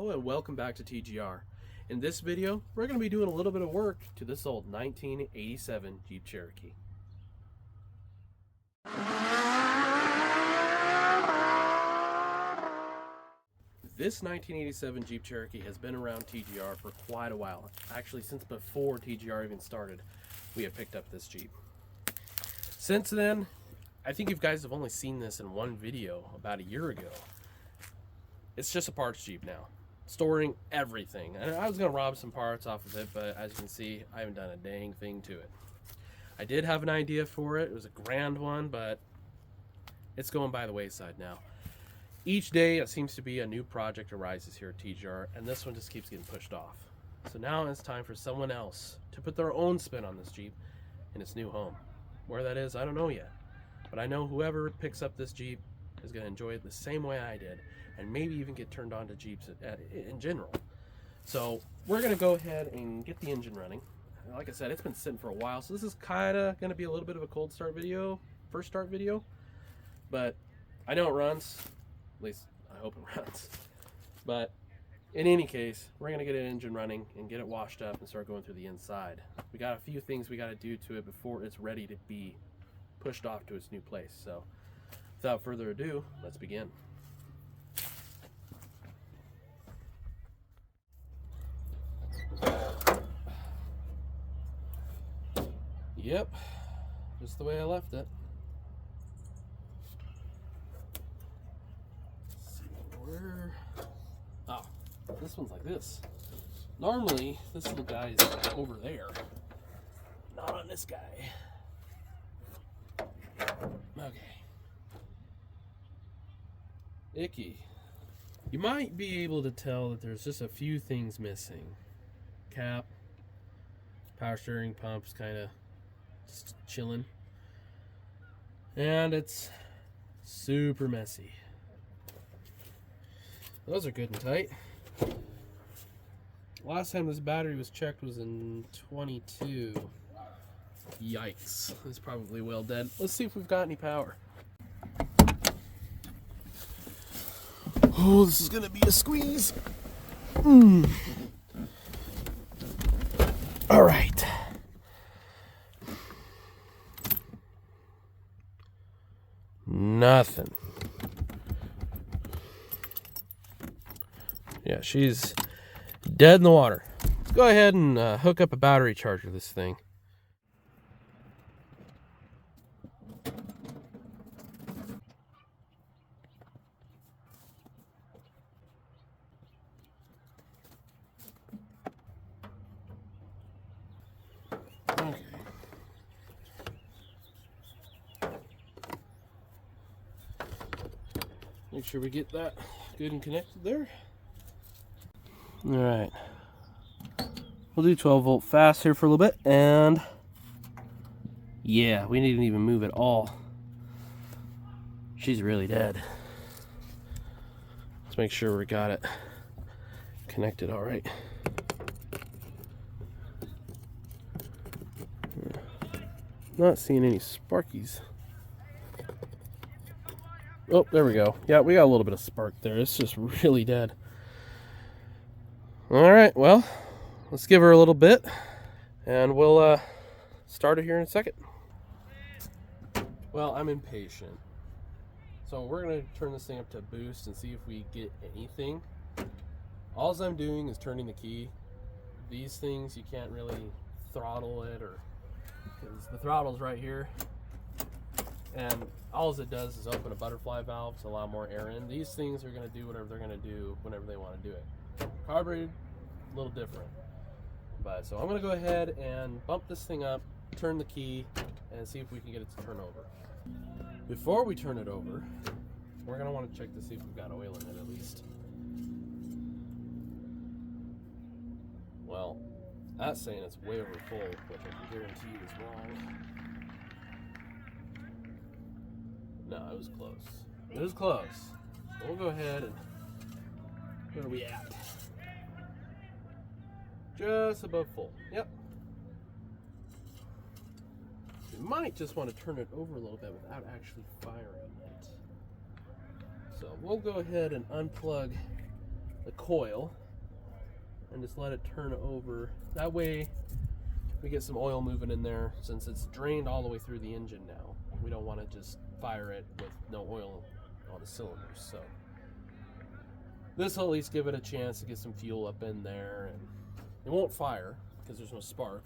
Hello and welcome back to TGR. In this video, we're going to be doing a little bit of work to this old 1987 Jeep Cherokee. This 1987 Jeep Cherokee has been around TGR for quite a while. Actually, since before TGR even started, we have picked up this Jeep. Since then, I think you guys have only seen this in one video about a year ago. It's just a parts Jeep now, storing everything. And I was gonna rob some parts off of it, but as you can see, I haven't done a dang thing to it. I did have an idea for it. It was a grand one, but it's going by the wayside now. Each day, it seems to be a new project arises here at TGR, and this one just keeps getting pushed off. So now it's time for someone else to put their own spin on this Jeep in its new home. Where that is, I don't know yet. But I know whoever picks up this Jeep is gonna enjoy it the same way I did, and maybe even get turned on to Jeeps in general. So we're gonna go ahead and get the engine running. Like I said, it's been sitting for a while, so this is kinda gonna be a little bit of a cold start video, first start video, but I know it runs, at least I hope it runs. But in any case, we're gonna get an engine running and get it washed up and start going through the inside. We got a few things we gotta do to it before it's ready to be pushed off to its new place. So without further ado, let's begin. Yep, just the way I left it. Let's see where. Oh, this one's like this. Normally, this little guy is over there. Not on this guy. Okay. Icky. You might be able to tell that there's just a few things missing. Cap, power steering pump's kind of just chilling, and it's super messy. Those are good and tight. Last time this battery was checked was in 22. Yikes, it's probably well dead. Let's see if we've got any power. Oh, this is gonna be a squeeze. All right. Nothing. Yeah, she's dead in the water. Let's go ahead and hook up a battery charger to this thing. Okay. Make sure we get that good and connected there. All right. We'll do 12 volt fast here for a little bit, and yeah, we didn't even move at all. She's really dead. Let's make sure we got it connected all right. Not seeing any sparkies. Oh, there we go. Yeah, we got a little bit of spark there. It's just really dead. All right, well, let's give her a little bit, and we'll start it here in a second. Well, I'm impatient, so we're gonna turn this thing up to boost and see if we get anything. All I'm doing is turning the key. These things, you can't really throttle it, or because the throttle's right here, and all it does is open a butterfly valve to allow more air in. These things are going to do whatever they're going to do whenever they want to do it. Carbureted, a little different. But so I'm going to go ahead and bump this thing up, turn the key, and see if we can get it to turn over. Before we turn it over, we're going to want to check to see if we've got oil in it at least. Well, that's saying it's way over full, which I can guarantee you is wrong. No, it was close. It was close. So we'll go ahead and where are we at? Just above full. Yep. You might just want to turn it over a little bit without actually firing it. So we'll go ahead and unplug the coil and just let it turn over. That way we get some oil moving in there, since it's drained all the way through the engine now. We don't want to just fire it with no oil on the cylinders. So this will at least give it a chance to get some fuel up in there, and it won't fire because there's no spark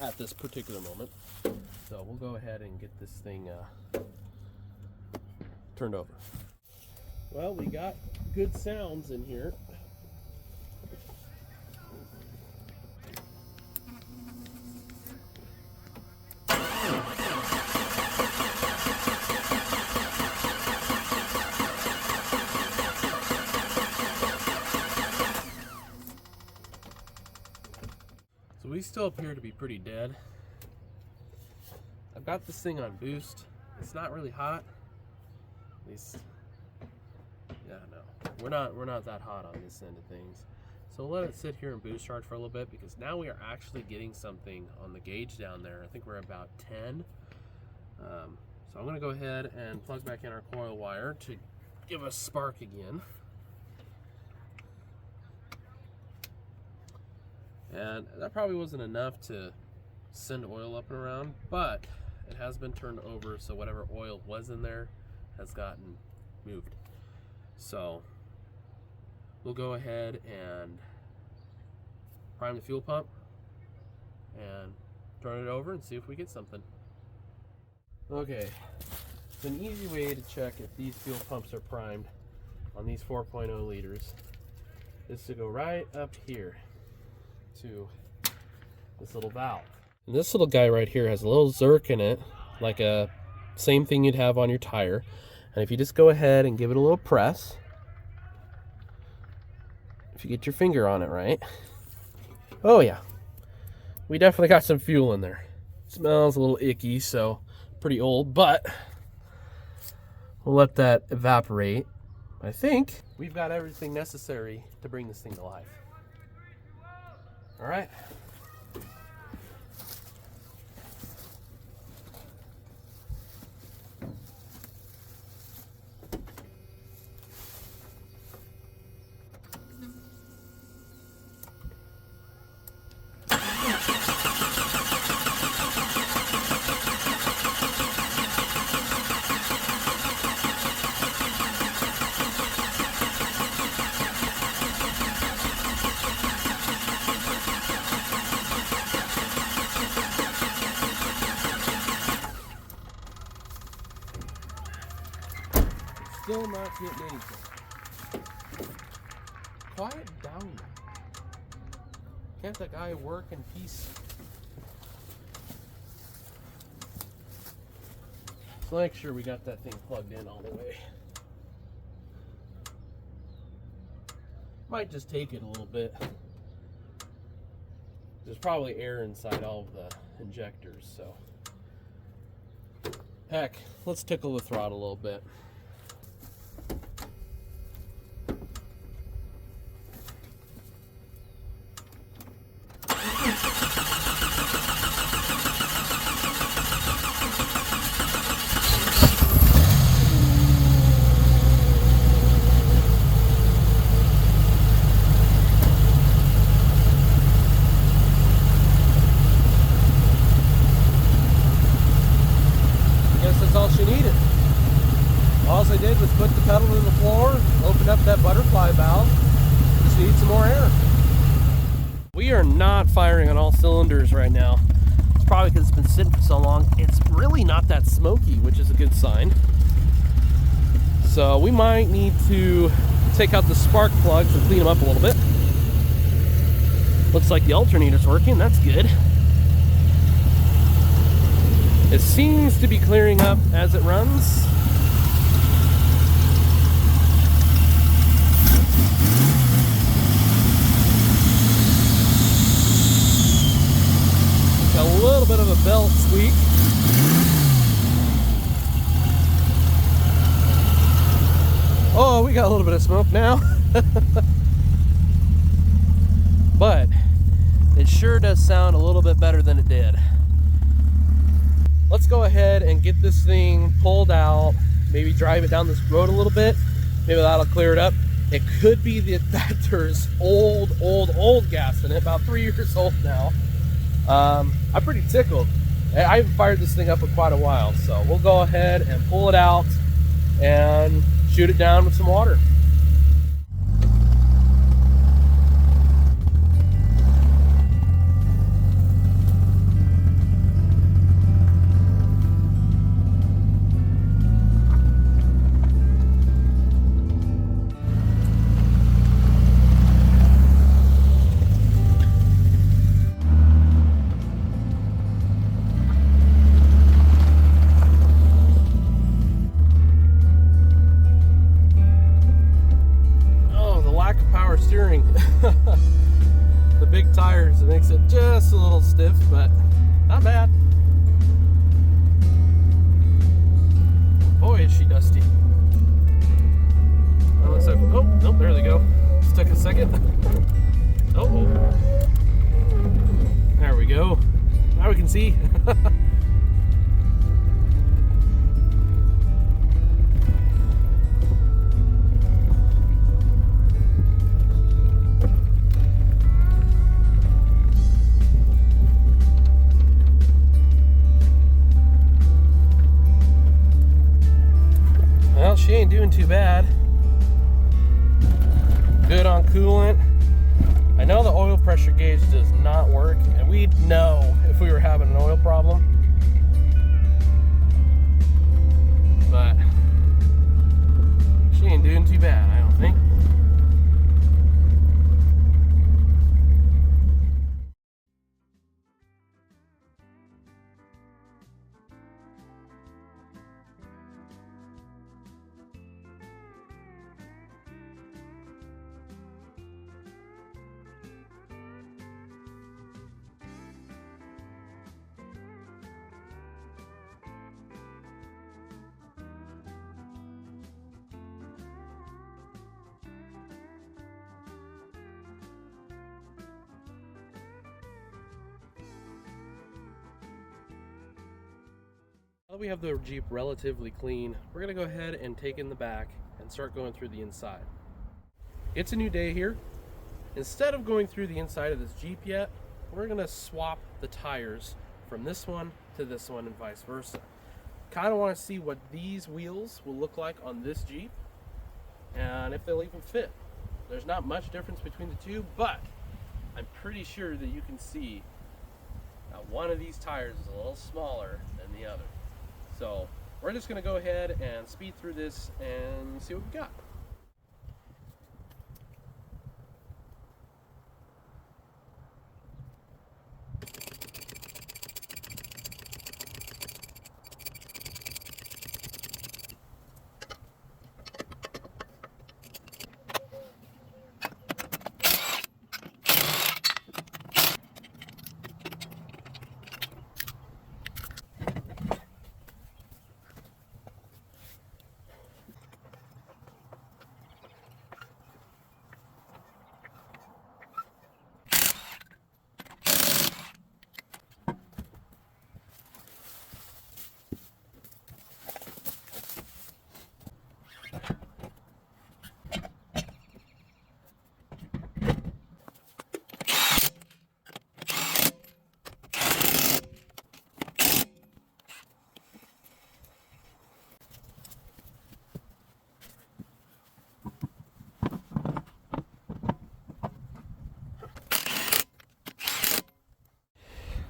at this particular moment. So we'll go ahead and get this thing turned over. Well, we got good sounds in here. So we still appear to be pretty dead. I've got this thing on boost. It's not really hot. At least, yeah, no, we're not that hot on this end of things. So we'll let it sit here and boost charge for a little bit, because now we are actually getting something on the gauge down there. I think we're about 10. So I'm going to go ahead and plug back in our coil wire to give us spark again. And that probably wasn't enough to send oil up and around, but it has been turned over, so whatever oil was in there has gotten moved. So we'll go ahead and prime the fuel pump and turn it over and see if we get something. Okay, so an easy way to check if these fuel pumps are primed on these 4.0 liters is to go right up here to this little valve. And this little guy right here has a little zerk in it, like a same thing you'd have on your tire. And if you just go ahead and give it a little press, if you get your finger on it right, oh yeah, we definitely got some fuel in there. It smells a little icky, so pretty old, but we'll let that evaporate. I think we've got everything necessary to bring this thing to life. All right. Still not getting anything. Quiet down. Can't that guy work in peace? Let's make sure we got that thing plugged in all the way. Might just take it a little bit. There's probably air inside all of the injectors, so. Heck, let's tickle the throttle a little bit. All I did was put the pedal to the floor, open up that butterfly valve, just need some more air. We are not firing on all cylinders right now. It's probably because it's been sitting for so long. It's really not that smoky, which is a good sign. So we might need to take out the spark plugs and clean them up a little bit. Looks like the alternator's working, that's good. It seems to be clearing up as it runs. Got a little bit of a belt squeak. Oh, we got a little bit of smoke now. But it sure does sound a little bit better than it did. Let's go ahead and get this thing pulled out, maybe drive it down this road a little bit. Maybe that'll clear it up. It could be that there's old gas in it, about 3 years old now. I'm pretty tickled. I haven't fired this thing up in quite a while, so we'll go ahead and pull it out and shoot it down with some water. Steering. The big tires, it makes it just a little stiff, but not bad. Boy, is she dusty. Oh, let's have, oh, nope, there they go. Just took a second. Oh, there we go. Now we can see. Well, she ain't doing too bad. Good on coolant. I know the oil pressure gauge does not work, and we'd know if we were having an oil problem. But she ain't doing too bad, I don't think. Now that we have the Jeep relatively clean, we're going to go ahead and take in the back and start going through the inside. It's a new day here. Instead of going through the inside of this Jeep yet, we're going to swap the tires from this one to this one and vice versa. Kind of want to see what these wheels will look like on this Jeep and if they'll even fit. There's not much difference between the two, but I'm pretty sure that you can see that one of these tires is a little smaller than the other. So we're just going to go ahead and speed through this and see what we got.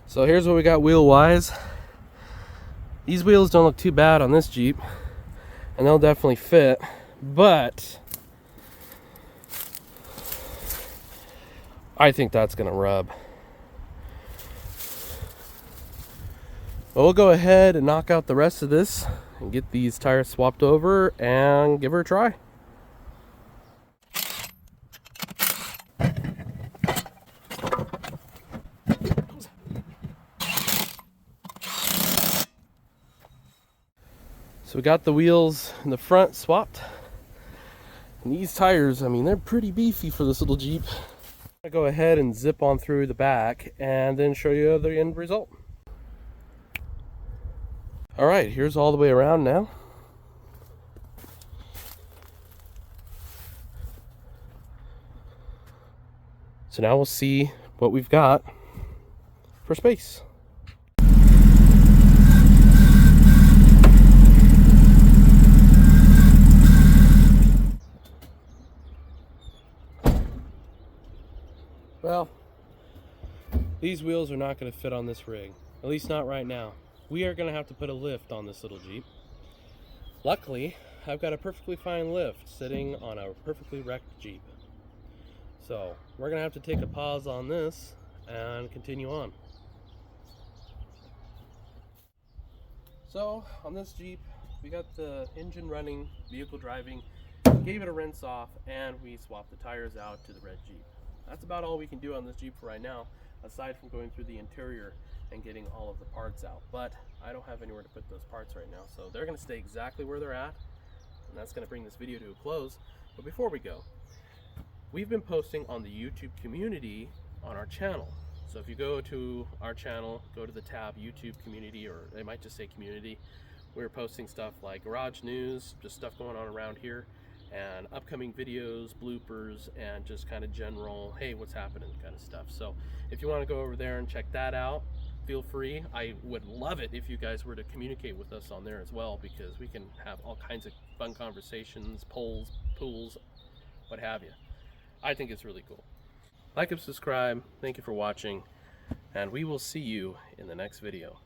So here's what we got wheel wise. These wheels don't look too bad on this Jeep, and they'll definitely fit, but I think that's gonna rub. But we'll go ahead and knock out the rest of this and get these tires swapped over and give her a try. So we got the wheels in the front swapped. And these tires, I mean, they're pretty beefy for this little Jeep. I'm gonna go ahead and zip on through the back and then show you the end result. All right, here's all the way around now. So now we'll see what we've got for space. Well, these wheels are not going to fit on this rig, at least not right now. We are going to have to put a lift on this little Jeep. Luckily, I've got a perfectly fine lift sitting on a perfectly wrecked Jeep. So we're going to have to take a pause on this and continue on. So on this Jeep, we got the engine running, vehicle driving, gave it a rinse off, and we swapped the tires out to the red Jeep. That's about all we can do on this Jeep for right now, aside from going through the interior and getting all of the parts out. But I don't have anywhere to put those parts right now, so they're going to stay exactly where they're at, and that's going to bring this video to a close. But before we go, we've been posting on the YouTube community on our channel. So if you go to our channel, go to the tab YouTube community, or they might just say community, we're posting stuff like garage news, just stuff going on around here, and upcoming videos, bloopers, and just kind of general, hey, what's happening kind of stuff. So if you want to go over there and check that out, feel free. I would love it if you guys were to communicate with us on there as well, because we can have all kinds of fun conversations, polls, pools, what have you. I think it's really cool. Like and subscribe. Thank you for watching, and we will see you in the next video.